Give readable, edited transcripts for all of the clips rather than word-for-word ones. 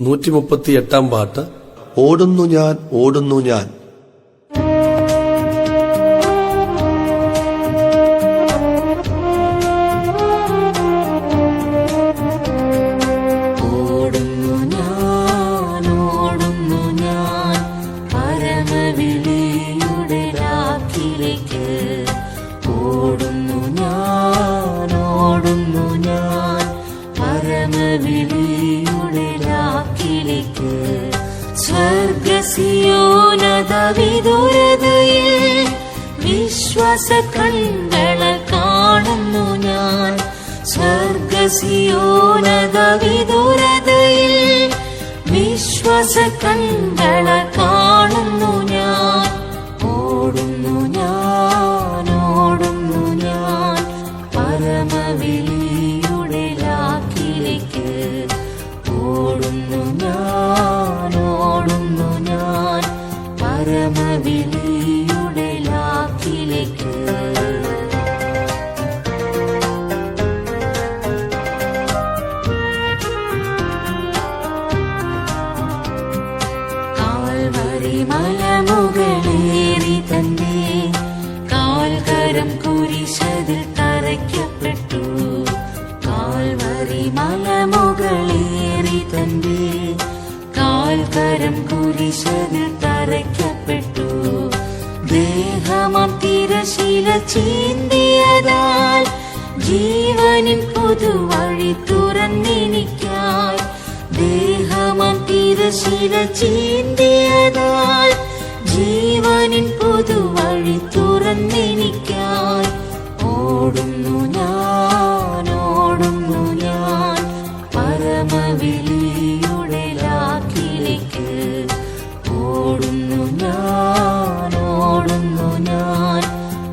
138 പാട്ട്. ഓടുന്നു ഞാൻ ഓടുന്നു ഞാൻ. ഓടുന്നു ഞാൻ ഓടുന്നു ഞാൻ പരമവിളിയുടെ രാക്കിലേക്ക്. ഓടുന്നു ഞാൻ ഓടുന്നു ഞാൻ പരമവിളിയുടെ രാക്കിലേക്ക്. സ്വർഗസിയോനത വിദൂരതയിൽ വിശ്വാസ കണ്ണുകളാൽ കാണുന്നു ഞാൻ. സ്വർഗസിയോനത വിദൂരതയിൽ വിശ്വാസ കണ്ണുകളാൽ കാണുന്നു ഞാൻ. ഓടുന്നു ഞാൻ ഓടുന്നു ഞാൻ പരമവിളിയുടെ രാക്കിലേക്ക്. ഓടുന്നു ഞാൻ ഓടുന്നു ഞാൻ പരമവിളിയുടെ രാക്കിലേക്ക്. കാൽവരി മലമുകളേറി തന്റെ കാൽകരം കുരിശതിൽ തറയ്ക്കപ്പെട്ടു. കാൽവരി മലമുകളേറി തന്റെ കാൽകരം കുരിശതിൽ തറയ്ക്കപ്പെട്ടു. ദേഹമാം തിരശീല ചീന്തിയതാൽ ജീവനിൻ പുതുവഴി തുറന്നെനിക്കായി. ദേഹമാം തിരശീല ചീന്തിയതാൽ ജീവനിൻ പുതുവഴി തുറന്നെനിക്കായി. ഓടുന്നു ഞാൻ ഓടുന്നു ഞാൻ പരമവിളിയുടെ രാക്കിലേക്ക്. ഓടുന്നു ഞാൻ ഓടുന്നു ഞാൻ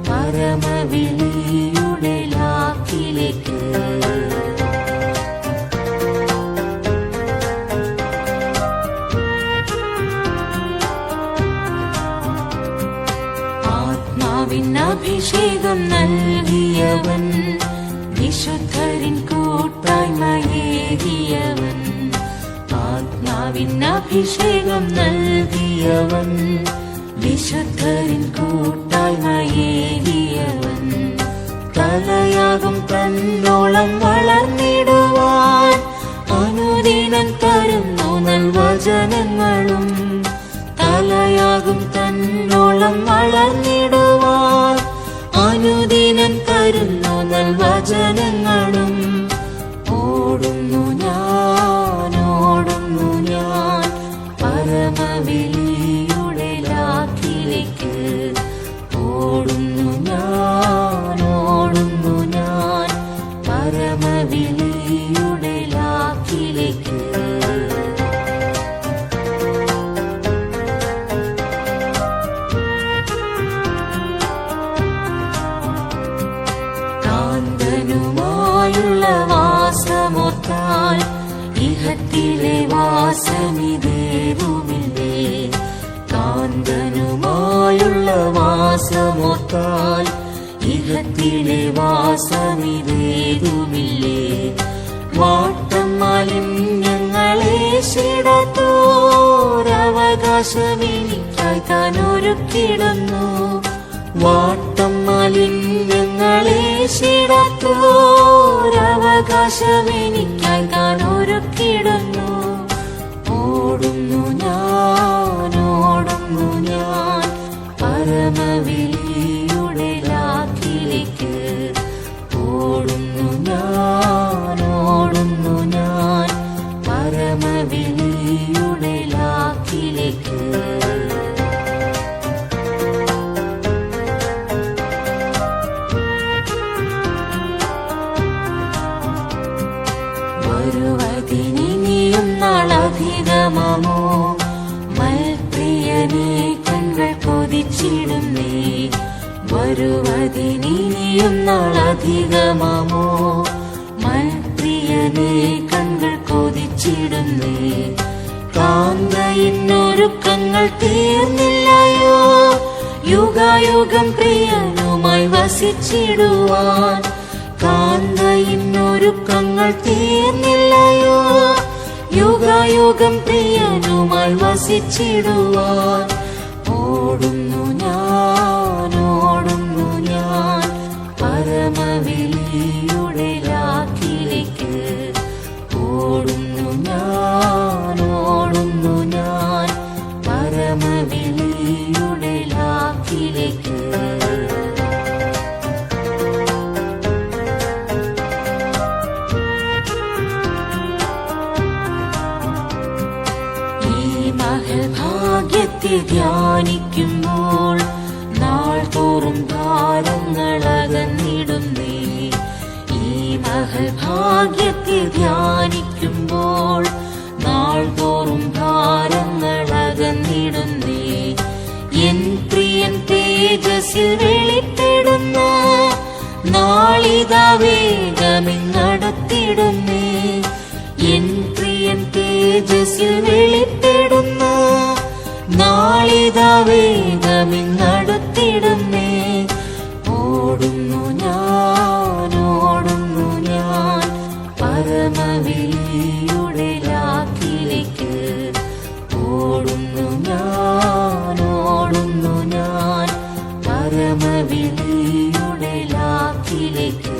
പരമവിളിയുടെ രാക്കിലേക്ക്. ആത്മാവിനഭിഷേകം നൽകിയവൻ വിശുദ്ധരിൻ കൂട്ടായ്മയേകിയവൻ. ആത്മാവിനഭിഷേകം നൽകിയവൻ വിശുദ്ധരിൻ കൂട്ടായ്മയേകിയവൻ. തലയാകും തന്നോളം വളർന്നിടുവാൻ അനുദിനം തരുന്നു നൽവചനങ്ങളും. തലയാകും തന്നോളം വളർന്നിടുവാൻ അനുദിനം തരുന്നു നൽവചനങ്ങളും. ഓടുന്നു ഞാൻ ഓടുന്നു ഞാൻ പരമവിളിയുടെ രാക്കിലേക്ക്. ഓടുന്നു ഞാൻ ഓടുന്നു ഞാൻ പരമവിളിയുടെ രാക്കിലേക്ക്. കാന്തനുമായുള്ള വാസമോർത്താൽ ഇഹത്തിലെ വാസമിതേതുമില്ലേ. കാന്തനുമായുള്ള വാസമോർത്താൽ ഇഹത്തിലെ വാസമിതേതുമില്ലേ. വാട്ടം മാലിന്യങ്ങളെ ശിടത്തോരവകാശമെനിക്കായി താൻ ഒരുക്കിടുന്നു. വാട്ടം മാലിന്യങ്ങളെ ശിടത്തോരവകാശമെനിക്കായി താൻ ഒരുക്കിടുന്നു. ഓടുന്നു ഞാൻ ഓടുന്നു ഞാൻ പരമവിളിയുടെ രാക്കിലേക്ക്. ഓടുന്നു ഞാൻ ഓടുന്നു ഞാൻ പരമവിളിയുടെ രാക്കിലേക്ക്. വരുവതിനിയും നാളധികമോ മൽപ്രിയനെ കണ്ണുകൾ കൊതിച്ചിടുന്നേ. വരുവതിനിയും നാളധികമോ മൽപ്രിയനെ കണ്ണുകൾ കൊതിച്ചിടുന്നേ. കാന്തയിന്നൊരുക്കങ്ങൾ തീർന്നില്ലയോ യുഗായുഗം പ്രിയനുമായി വസിച്ചിടുവാൻ. കാന്തയിന്നൊരുക്കങ്ങൾ തീർന്നില്ലയോ യുഗായുഗം പ്രിയനുമായി വസിച്ചിടുവാൻ. ഓടുന്നു ഞാൻ പരമവെളിയുടെ ലാക്കിലേക്ക്. ഓടുന്നു ഞാൻ പരമവെളിയുടെ ലാക്കിലേക്ക്. ഭാഗ്യത്തെ ധ്യാനിക്കുമ്പോൾ നാൾ തോറും ഭാരങ്ങളകന്നിടുന്നേ. ഈ മഹൽഭാഗ്യത്തെ ധ്യാനിക്കുമ്പോൾ നാൾ തോറും ഭാരങ്ങളകന്നിടുന്നേ. എൻ പ്രിയൻ തേജസ്സിൽ വെളിപ്പെടുന്ന നാളിതാ വേഗമിങ്ങടുത്തിടുന്നേ. എൻ പ്രിയൻ തേജസ്സിൽ വെളിപ്പെടുന്ന നാളിതാ വേഗമിങ്ങടുത്തിടുന്നേ. ഓടുന്നു ഞാൻ പരമവെളിയുടെ ലാക്കിലേക്ക്. ഓടുന്നു ഞാൻ പരമവെളിയുടെ ലാക്കിലേക്ക്.